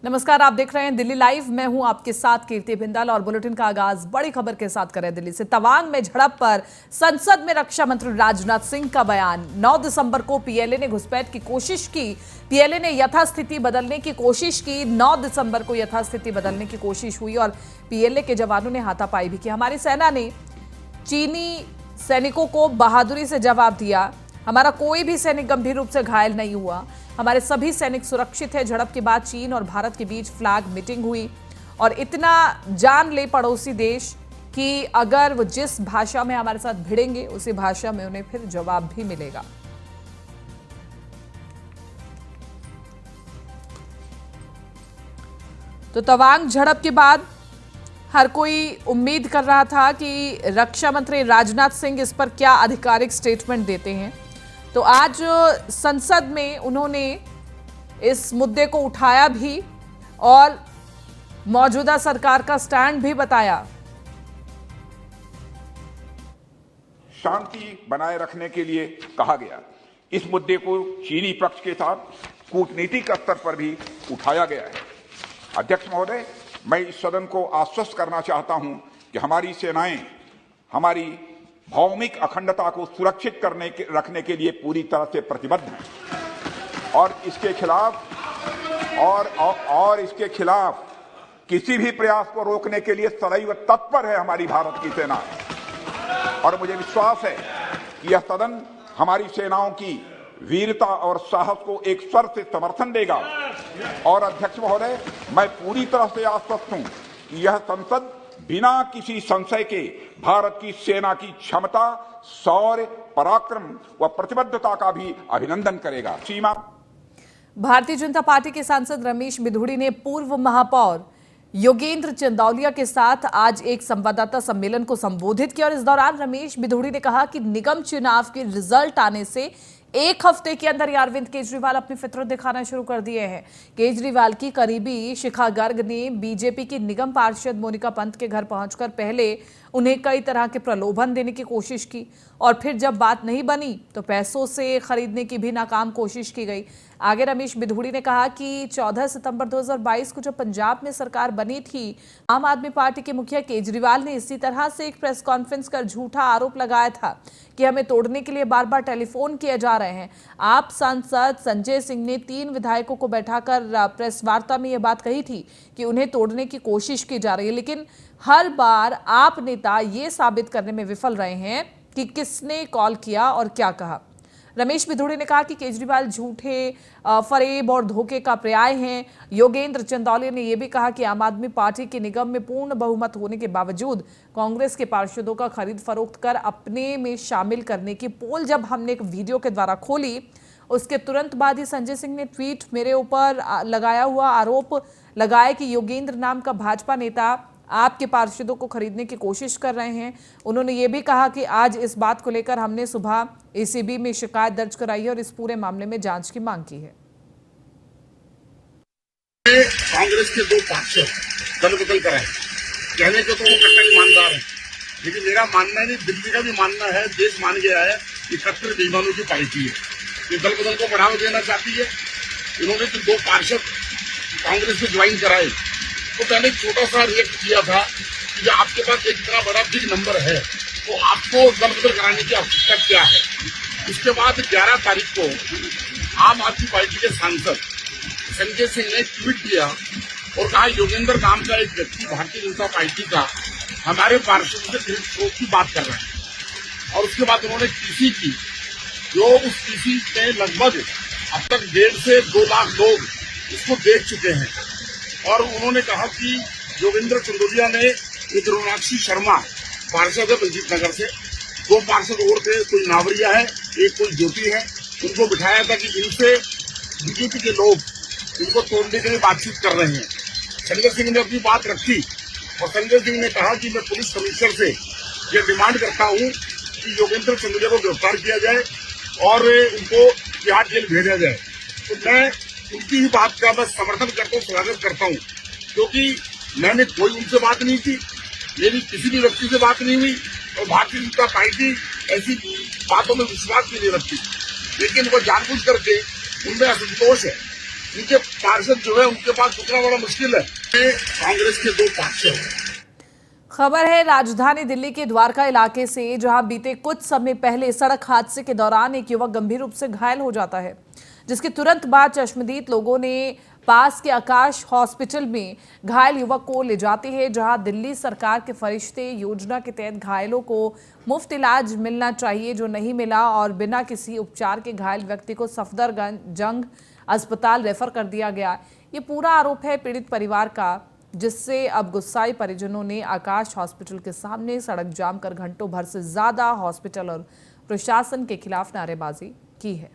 नमस्कार, आप देख रहे हैं दिल्ली लाइव। मैं हूं आपके साथ कीर्ति बिंदल और बुलेटिन का आगाज बड़ी खबर के साथ करें दिल्ली से। तवांग में झड़प पर संसद में रक्षा मंत्री राजनाथ सिंह का बयान। 9 दिसंबर को पीएलए ने घुसपैठ की कोशिश की। पीएलए ने यथास्थिति बदलने की कोशिश की। 9 दिसंबर को यथास्थिति बदलने की कोशिश हुई और पीएलए के जवानों ने हाथापाई भी की। हमारी सेना ने चीनी सैनिकों को बहादुरी से जवाब दिया। हमारा कोई भी सैनिक गंभीर रूप से घायल नहीं हुआ। हमारे सभी सैनिक सुरक्षित है। झड़प के बाद चीन और भारत के बीच फ्लैग मीटिंग हुई और इतना जान ले पड़ोसी देश कि अगर वो जिस भाषा में हमारे साथ भिड़ेंगे उसी भाषा में उन्हें फिर जवाब भी मिलेगा। तो तवांग झड़प के बाद हर कोई उम्मीद कर रहा था कि रक्षा मंत्री राजनाथ सिंह इस पर क्या आधिकारिक स्टेटमेंट देते हैं। तो आज संसद में उन्होंने इस मुद्दे को उठाया भी और मौजूदा सरकार का स्टैंड भी बताया। शांति बनाए रखने के लिए कहा गया। इस मुद्दे को चीनी पक्ष के साथ कूटनीतिक स्तर पर भी उठाया गया है। अध्यक्ष महोदय, मैं इस सदन को आश्वस्त करना चाहता हूं कि हमारी सेनाएं हमारी भौमिक अखंडता को सुरक्षित रखने के लिए पूरी तरह से प्रतिबद्ध हैं और इसके खिलाफ किसी भी प्रयास को रोकने के लिए सदैव तत्पर है हमारी भारत की सेना। और मुझे विश्वास है कि यह सदन हमारी सेनाओं की वीरता और साहस को एक स्वर से समर्थन देगा। और अध्यक्ष महोदय, मैं पूरी तरह से आश्वस्त हूं कि यह संसद बिना किसी संशय के भारत की सेना की क्षमता, शौर्य, पराक्रम व प्रतिबद्धता का भी अभिनंदन करेगा। सीमा भारतीय जनता पार्टी के सांसद रमेश बिधूड़ी ने पूर्व महापौर योगेंद्र चंदौलिया के साथ आज एक संवाददाता सम्मेलन को संबोधित किया और इस दौरान रमेश बिधूड़ी ने कहा कि निगम चुनाव के रिजल्ट आने से एक हफ्ते के अंदर अरविंद केजरीवाल अपनी फितरत दिखाना शुरू कर दिए हैं। केजरीवाल की करीबी शिखा गर्ग ने बीजेपी की निगम पार्षद मोनिका पंत के घर पहुंचकर पहले उन्हें कई तरह के प्रलोभन देने की कोशिश की और फिर जब बात नहीं बनी तो पैसों से खरीदने की भी नाकाम कोशिश की गई। आगे रमेश बिधूड़ी ने कहा कि 14 सितंबर 2022 को जब पंजाब में सरकार बनी थी, आम आदमी पार्टी के मुखिया केजरीवाल ने इसी तरह से एक प्रेस कॉन्फ्रेंस कर झूठा आरोप लगाया था कि हमें तोड़ने के लिए बार बार टेलीफोन किए जा रहे हैं। आप सांसद संजय सिंह ने 3 विधायकों को बैठाकर प्रेस वार्ता में यह बात कही थी कि उन्हें तोड़ने की कोशिश की जा रही है, लेकिन हर बार आप नेता ये साबित करने में विफल रहे हैं कि किसने कॉल किया और क्या कहा। रमेश बिधूड़ी ने कहा कि केजरीवाल झूठे, फरेब और धोखे का पर्याय हैं। योगेंद्र चंदौलिया ने यह भी कहा कि आम आदमी पार्टी के निगम में पूर्ण बहुमत होने के बावजूद कांग्रेस के पार्षदों का खरीद फरोख्त कर अपने में शामिल करने की पोल जब हमने एक वीडियो के द्वारा खोली, उसके तुरंत बाद ही संजय सिंह ने ट्वीट मेरे ऊपर लगाया हुआ आरोप लगाया कि योगेंद्र नाम का भाजपा नेता आपके पार्षदों को खरीदने की कोशिश कर रहे हैं। उन्होंने ये भी कहा कि आज इस बात को लेकर हमने सुबह एसीबी में शिकायत दर्ज कराई है और इस पूरे मामले में जांच की मांग की है। कांग्रेस के 2 पार्षद दल बदल कराए, कहने को तो वो कट्टर ईमानदार है, लेकिन मेरा मानना नहीं, दिल्ली का भी मानना है, देश मान गया है कि कट्टर बेईमानों की पार्टी है, ये दल बदल को बढ़ावा देना चाहती है। इन्होंने जो 2 पार्षद कांग्रेस में ज्वाइन कराए तो मैंने एक छोटा सा रिएक्ट किया था कि आपके पास एक इतना बड़ा बिग नंबर है तो आपको दल बदल कराने की आवश्यकता क्या है। इसके बाद 11 तारीख को आम आदमी पार्टी के सांसद संजय सिंह ने ट्वीट किया और कहा योगेंद्र नाम का एक व्यक्ति भारतीय जनता पार्टी का हमारे पार्षदों से खरीद फरोख्त की बात कर रहे हैं। और उसके बाद उन्होंने टीसी की, जो उस टीसी में लगभग अब तक 1.5 से 2 लाख लोग इसको देख चुके हैं। और उन्होंने कहा कि योगेंद्र चंदौलिया ने एक रोनाक्षी शर्मा पार्षद है रंजीत नगर से, 2 पार्षद और थे, कोई नावरिया है, एक कोई ज्योति है, उनको बिठाया था कि इनसे बीजेपी के लोग इनको तोड़ने के लिए बातचीत कर रहे हैं। संजय सिंह ने अपनी बात रखी और संजय सिंह ने कहा कि मैं पुलिस कमिश्नर से ये डिमांड करता हूं कि योगेंद्र चंदौलिया को गिरफ्तार किया जाए और उनको तिहाड़ जेल भेजा जाए। तो मैं उनकी ही बात का मैं समर्थन करता हूँ, स्वागत करता हूँ, क्योंकि मैंने कोई उनसे बात नहीं की, मेरी किसी भी व्यक्ति से बात नहीं हुई और भारतीय जनता पार्टी ऐसी बातों में विश्वास भी नहीं रखती, लेकिन वो जानबूझ करके उनमें असंतोष है इनके पार्षद जो है उनके पास रुकना बड़ा मुश्किल है। ये कांग्रेस के दो पार्षद। खबर है राजधानी दिल्ली के द्वारका इलाके से, जहां बीते कुछ समय पहले सड़क हादसे के दौरान एक युवक गंभीर रूप से घायल हो जाता है, जिसके तुरंत बाद चश्मदीद लोगों ने पास के आकाश हॉस्पिटल में घायल युवक को ले जाते हैं, जहां दिल्ली सरकार के फरिश्ते योजना के तहत घायलों को मुफ्त इलाज मिलना चाहिए, जो नहीं मिला और बिना किसी उपचार के घायल व्यक्ति को सफदरजंग अस्पताल रेफर कर दिया गया। ये पूरा आरोप है पीड़ित परिवार का, जिससे अब गुस्साए परिजनों ने आकाश हॉस्पिटल के सामने सड़क जाम कर घंटों भर से ज्यादा हॉस्पिटल और प्रशासन के खिलाफ नारेबाजी की है।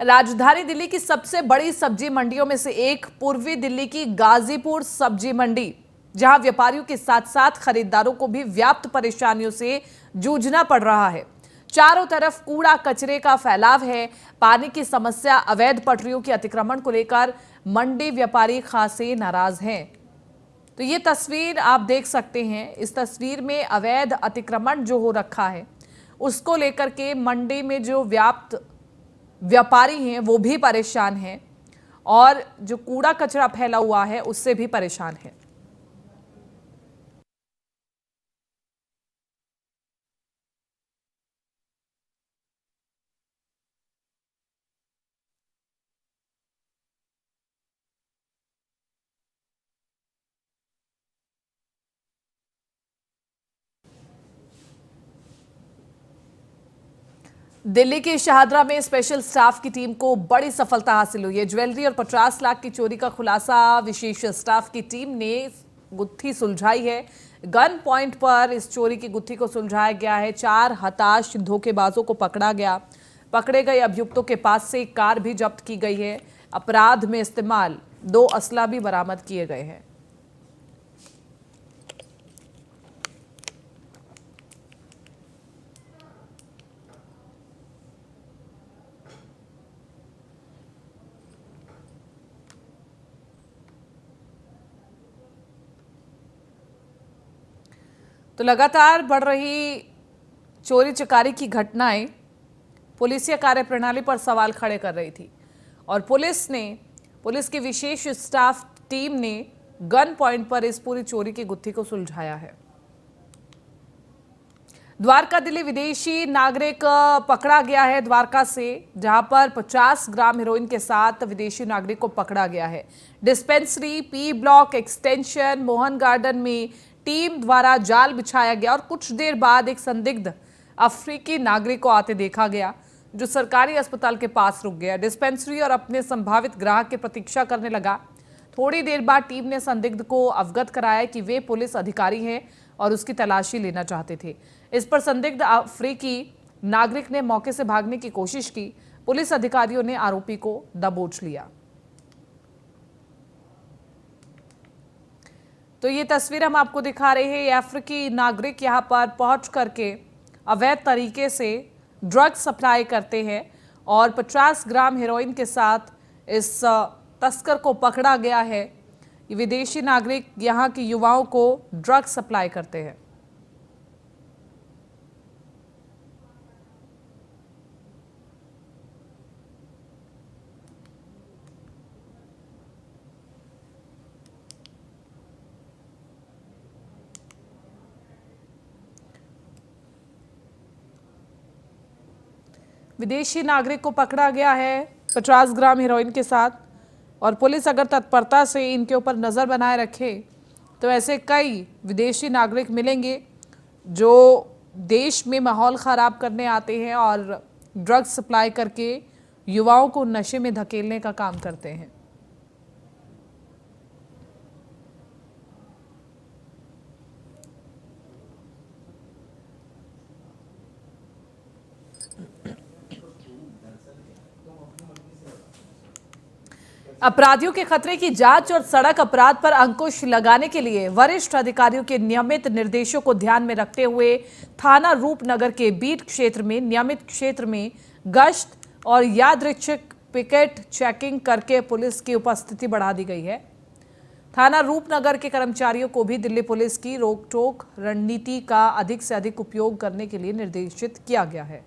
राजधानी दिल्ली की सबसे बड़ी सब्जी मंडियों में से एक पूर्वी दिल्ली की गाजीपुर सब्जी मंडी, जहां व्यापारियों के साथ साथ खरीदारों को भी व्याप्त परेशानियों से जूझना पड़ रहा है। चारों तरफ कूड़ा कचरे का फैलाव है, पानी की समस्या, अवैध पटरियों के अतिक्रमण को लेकर मंडी व्यापारी खासे नाराज हैं। तो ये तस्वीर आप देख सकते हैं। इस तस्वीर में अवैध अतिक्रमण जो हो रखा है उसको लेकर के मंडी में जो व्यापारी हैं वो भी परेशान हैं और जो कूड़ा कचरा फैला हुआ है उससे भी परेशान है। दिल्ली के शाहदरा में स्पेशल स्टाफ की टीम को बड़ी सफलता हासिल हुई है। ज्वेलरी और 50 लाख की चोरी का खुलासा विशेष स्टाफ की टीम ने गुत्थी सुलझाई है। गन पॉइंट पर इस चोरी की गुत्थी को सुलझाया गया है। 4 हताश धोखेबाजों को पकड़ा गया। पकड़े गए अभियुक्तों के पास से एक कार भी जब्त की गई है। अपराध में इस्तेमाल 2 असला भी बरामद किए गए हैं। तो लगातार बढ़ रही चोरी चकारी की घटनाएं पुलिसिया कार्यप्रणाली पर सवाल खड़े कर रही थी और पुलिस की विशेष स्टाफ टीम ने गन पॉइंट पर इस पूरी चोरी की गुत्थी को सुलझाया है। द्वारका दिल्ली विदेशी नागरिक पकड़ा गया है द्वारका से, जहां पर 50 ग्राम हेरोइन के साथ विदेशी नागरिक को पकड़ा गया है। Dispensary, P block extension, Mohan garden में टीम द्वारा जाल बिछाया गया और कुछ देर बाद एक संदिग्ध अफ्रीकी नागरिक को आते देखा गया, जो सरकारी अस्पताल के पास रुक गया। डिस्पेंसरी और अपने संभावित ग्राहक की प्रतीक्षा करने लगा। थोड़ी देर बाद टीम ने संदिग्ध को अवगत कराया कि वे पुलिस अधिकारी हैं और उसकी तलाशी लेना चाहते थे। इस पर संदिग्ध अफ्रीकी नागरिक ने मौके से भागने की कोशिश की। पुलिस अधिकारियों ने आरोपी को दबोच लिया। तो ये तस्वीर हम आपको दिखा रहे हैं। ये अफ्रीकी नागरिक यहाँ पर पहुंच करके अवैध तरीके से ड्रग सप्लाई करते हैं और 50 ग्राम हेरोइन के साथ इस तस्कर को पकड़ा गया है। ये विदेशी नागरिक यहाँ के युवाओं को ड्रग सप्लाई करते हैं। विदेशी नागरिक को पकड़ा गया है 50 ग्राम हेरोइन के साथ और पुलिस अगर तत्परता से इनके ऊपर नज़र बनाए रखे तो ऐसे कई विदेशी नागरिक मिलेंगे जो देश में माहौल ख़राब करने आते हैं और ड्रग्स सप्लाई करके युवाओं को नशे में धकेलने का काम करते हैं। अपराधियों के खतरे की जांच और सड़क अपराध पर अंकुश लगाने के लिए वरिष्ठ अधिकारियों के नियमित निर्देशों को ध्यान में रखते हुए थाना रूपनगर के बीट क्षेत्र में नियमित क्षेत्र में गश्त और यादृच्छिक पिकेट चेकिंग करके पुलिस की उपस्थिति बढ़ा दी गई है। थाना रूपनगर के कर्मचारियों को भी दिल्ली पुलिस की रोक-टोक रणनीति का अधिक से अधिक उपयोग करने के लिए निर्देशित किया गया है।